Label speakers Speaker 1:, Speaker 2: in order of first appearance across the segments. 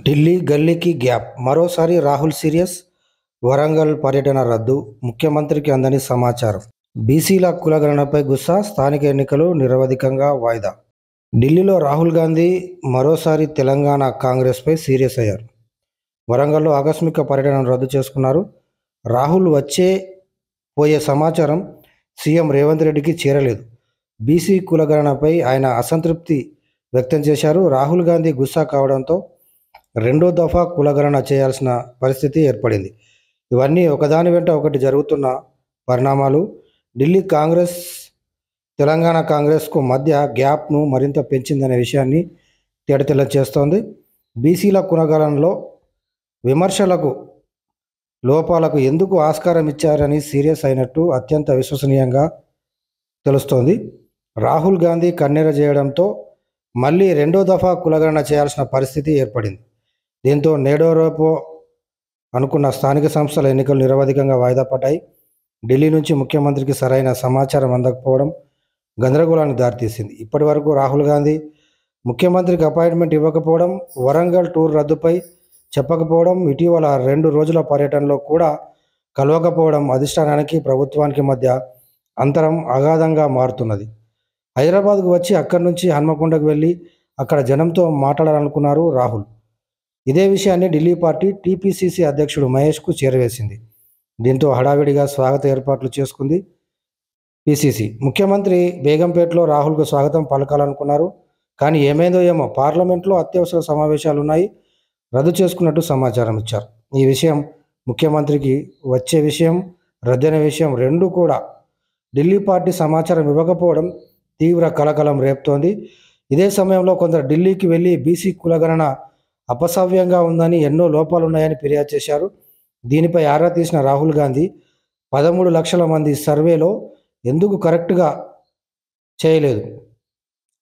Speaker 1: ఢిల్లీ గల్లీకి గ్యాప్ మరోసారి రాహుల్ సీరియస్. వరంగల్ పర్యటన రద్దు, ముఖ్యమంత్రికి అందని సమాచారం. బీసీల కులగణనపై గుస్సా, స్థానిక ఎన్నికలు నిరవధికంగా వాయిదా. ఢిల్లీలో రాహుల్ గాంధీ మరోసారి తెలంగాణ కాంగ్రెస్పై సీరియస్ అయ్యారు. వరంగల్లో ఆకస్మిక పర్యటనను రద్దు చేసుకున్నారు. రాహుల్ పోయే సమాచారం సీఎం రేవంత్ రెడ్డికి చేరలేదు. బీసీ కులగణనపై ఆయన అసంతృప్తి వ్యక్తం చేశారు. రాహుల్ గాంధీ గుస్సా కావడంతో రెండో దఫా కులగణన చేయాల్సిన పరిస్థితి ఏర్పడింది. ఇవన్నీ ఒకదాని వెంట ఒకటి జరుగుతున్న పరిణామాలు. ఢిల్లీ కాంగ్రెస్, తెలంగాణ కాంగ్రెస్కు మధ్య గ్యాప్ను మరింత పెంచిందనే విషయాన్ని తేటతెల్లం చేస్తోంది. బీసీల కులగణనలో విమర్శలకు, లోపాలకు ఎందుకు ఆస్కారం ఇచ్చారని సీరియస్ అయినట్టు అత్యంత విశ్వసనీయంగా తెలుస్తోంది. రాహుల్ గాంధీ కన్నెర చేయడంతో మళ్ళీ రెండో దఫా కులగణన చేయాల్సిన పరిస్థితి ఏర్పడింది. దీంతో నేడో రేపో అనుకున్న స్థానిక సంస్థల ఎన్నికలు నిరవధికంగా వాయిదా పడ్డాయి. ఢిల్లీ నుంచి ముఖ్యమంత్రికి సరైన సమాచారం అందకపోవడం గందరగోళానికి దారితీసింది. ఇప్పటి వరకు రాహుల్ గాంధీ ముఖ్యమంత్రికి అపాయింట్మెంట్ ఇవ్వకపోవడం, వరంగల్ టూర్ రద్దుపై చెప్పకపోవడం, ఇటీవల 2 రోజుల పర్యటనలో కూడా కలవకపోవడం అధిష్టానానికి, ప్రభుత్వానికి మధ్య అంతరం అగాధంగా మారుతున్నది. హైదరాబాద్కు వచ్చి అక్కడి నుంచి హన్మకొండకు వెళ్ళి అక్కడ జనంతో మాట్లాడాలనుకున్నారు రాహుల్. ఇదే విషయాన్ని ఢిల్లీ పార్టీ టీపీసీసీ అధ్యక్షుడు మహేష్కు చేరవేసింది. దీంతో హడావిడిగా స్వాగత ఏర్పాట్లు చేసుకుంది పీసీసీ. ముఖ్యమంత్రి బేగంపేటలో రాహుల్కు స్వాగతం పలకాలనుకున్నారు. కానీ ఏమైందో ఏమో, పార్లమెంట్లో అత్యవసర సమావేశాలు ఉన్నాయి, రద్దు చేసుకున్నట్టు సమాచారం ఇచ్చారు. ఈ విషయం ముఖ్యమంత్రికి వచ్చే విషయం, రద్దయిన విషయం రెండూ కూడా ఢిల్లీ పార్టీ సమాచారం ఇవ్వకపోవడం తీవ్ర కలకలం రేపుతోంది. ఇదే సమయంలో కొందరు ఢిల్లీకి వెళ్ళి బీసీ కులగణన అపసవ్యంగా ఉందని, ఎన్నో లోపాలున్నాయని ఫిర్యాదు చేశారు. దీనిపై ఆరా తీసిన రాహుల్ గాంధీ 13 లక్షల మంది సర్వేలో ఎందుకు కరెక్ట్గా చేయలేదు,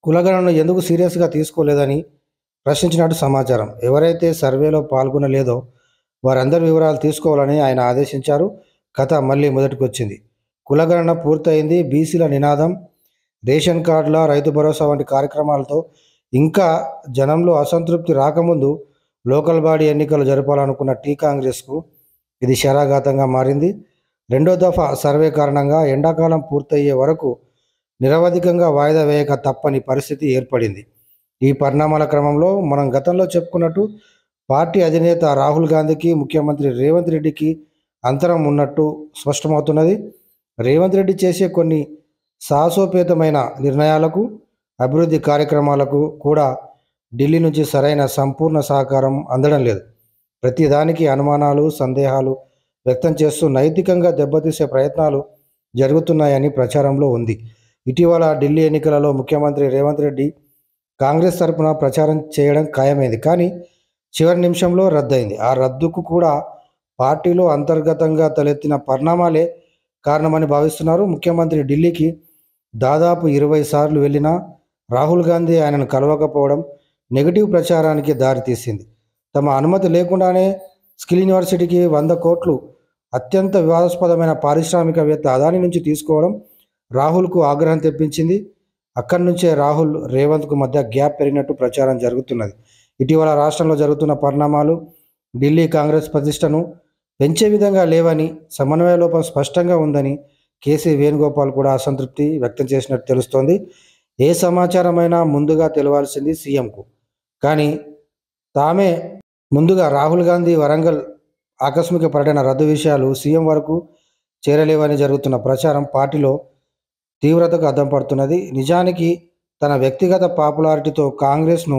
Speaker 1: కులగణనను ఎందుకు సీరియస్గా తీసుకోలేదని ప్రశ్నించినట్టు సమాచారం. ఎవరైతే సర్వేలో పాల్గొనలేదో వారందరి వివరాలు తీసుకోవాలని ఆయన ఆదేశించారు. కథ మళ్ళీ మొదటికి వచ్చింది. కులగణన పూర్తయింది. బీసీల నినాదం, రేషన్ కార్డుల, రైతు భరోసా వంటి కార్యక్రమాలతో ఇంకా జనంలో అసంతృప్తి రాకముందు లోకల్ బాడీ ఎన్నికలు జరపాలనుకున్న టీ కాంగ్రెస్కు ఇది శరాఘాతంగా మారింది. రెండో దఫా సర్వే కారణంగా ఎండాకాలం పూర్తయ్యే వరకు నిరవధికంగా వాయిదా వేయక తప్పని పరిస్థితి ఏర్పడింది. ఈ పరిణామాల క్రమంలో మనం గతంలో చెప్పుకున్నట్టు పార్టీ అధినేత రాహుల్ గాంధీకి, ముఖ్యమంత్రి రేవంత్ రెడ్డికి అంతరం ఉన్నట్టు స్పష్టమవుతున్నది. రేవంత్ రెడ్డి చేసే కొన్ని సాహసోపేతమైన నిర్ణయాలకు, అభివృద్ధి కార్యక్రమాలకు కూడా ఢిల్లీ నుంచి సరైన సంపూర్ణ సహకారం అందడం లేదు. ప్రతిదానికి అనుమానాలు, సందేహాలు వ్యక్తం చేస్తూ నైతికంగా దెబ్బతీసే ప్రయత్నాలు జరుగుతున్నాయని ప్రచారంలో ఉంది. ఇటీవల ఢిల్లీ ఎన్నికలలో ముఖ్యమంత్రి రేవంత్ రెడ్డి కాంగ్రెస్ తరపున ప్రచారం చేయడం ఖాయమైంది. కానీ చివరి నిమిషంలో రద్దయింది. ఆ రద్దుకు కూడా పార్టీలో అంతర్గతంగా తలెత్తిన పరిణామాలే కారణమని భావిస్తున్నారు. ముఖ్యమంత్రి ఢిల్లీకి దాదాపు 20 సార్లు వెళ్ళినా రాహుల్ గాంధీ ఆయనను కలవకపోవడం నెగిటివ్ ప్రచారానికి దారితీసింది. తమ అనుమతి లేకుండానే స్కిల్ యూనివర్సిటీకి 100 కోట్లు అత్యంత వివాదాస్పదమైన పారిశ్రామికవేత్త అదాని నుంచి తీసుకోవడం రాహుల్కు ఆగ్రహం తెప్పించింది. అక్కడి నుంచే రాహుల్, రేవంత్కు మధ్య గ్యాప్ పెరిగినట్టు ప్రచారం జరుగుతున్నది. ఇటీవల రాష్ట్రంలో జరుగుతున్న పరిణామాలు ఢిల్లీ కాంగ్రెస్ ప్రతిష్టను పెంచే విధంగా లేవని, సమన్వయ లోపం స్పష్టంగా ఉందని కేసీ వేణుగోపాల్ కూడా అసంతృప్తి వ్యక్తం చేసినట్టు తెలుస్తోంది. ఏ సమాచారమైనా ముందుగా తెలవాల్సింది సీఎంకు. కానీ తామే ముందుగా రాహుల్ గాంధీ వరంగల్ ఆకస్మిక పర్యటన రద్దు విషయాలు సీఎం వరకు చేరలేవని జరుగుతున్న ప్రచారం పార్టీలో తీవ్రతకు అద్దం పడుతున్నది. నిజానికి తన వ్యక్తిగత పాపులారిటీతో కాంగ్రెస్ను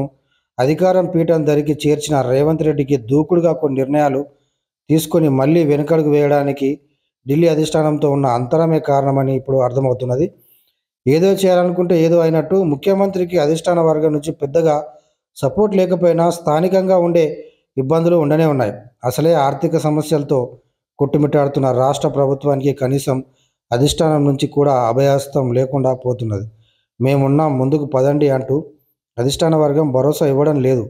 Speaker 1: అధికారం పీఠం ధరికి చేర్చిన రేవంత్ రెడ్డికి దూకుడుగా కొన్ని నిర్ణయాలు తీసుకొని మళ్ళీ వెనుకడుగు వేయడానికి ఢిల్లీ అధిష్టానంతో ఉన్న అంతరమే కారణమని ఇప్పుడు అర్థమవుతున్నది. ఏదో చేయాలనుకుంటే ఏదో అయినట్టు ముఖ్యమంత్రికి అధిష్టాన వర్గం నుంచి పెద్దగా సపోర్ట్ లేకపోయినా స్థానికంగా ఉండే ఇబ్బందులు ఉండనే ఉన్నాయి. అసలే ఆర్థిక సమస్యలతో కొట్టుమిట్టాడుతున్న రాష్ట్ర ప్రభుత్వానికి కనీసం అధిష్టానం నుంచి కూడా అభయహస్తం లేకుండా పోతున్నది. మేమున్నాం, ముందుకు పదండి అంటూ అధిష్టాన వర్గం భరోసా ఇవ్వడం లేదు.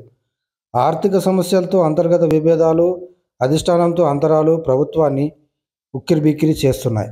Speaker 1: ఆర్థిక సమస్యలతో అంతర్గత విభేదాలు, అధిష్టానంతో అంతరాలు ప్రభుత్వాన్ని ఉక్కిరిబిక్కిరి చేస్తున్నాయి.